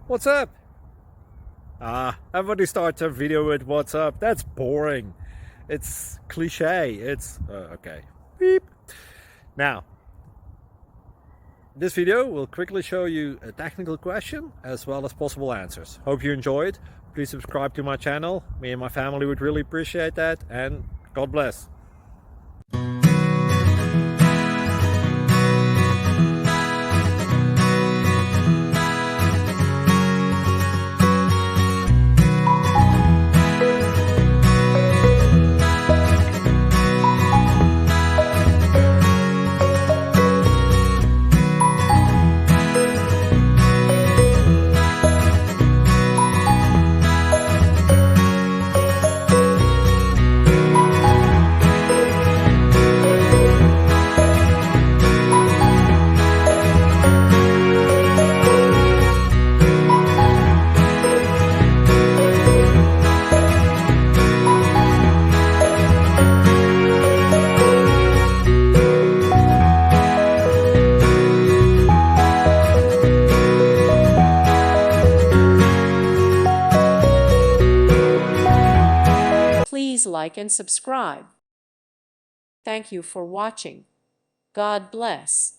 What's up? Everybody starts a video with what's up. That's boring. It's cliche. It's okay. Beep. Now, this video will quickly show you a technical question as well as possible answers. Hope you enjoyed. Please subscribe to my channel. Me and my family would really appreciate that, and God bless. Please like and subscribe. Thank you for watching. God bless.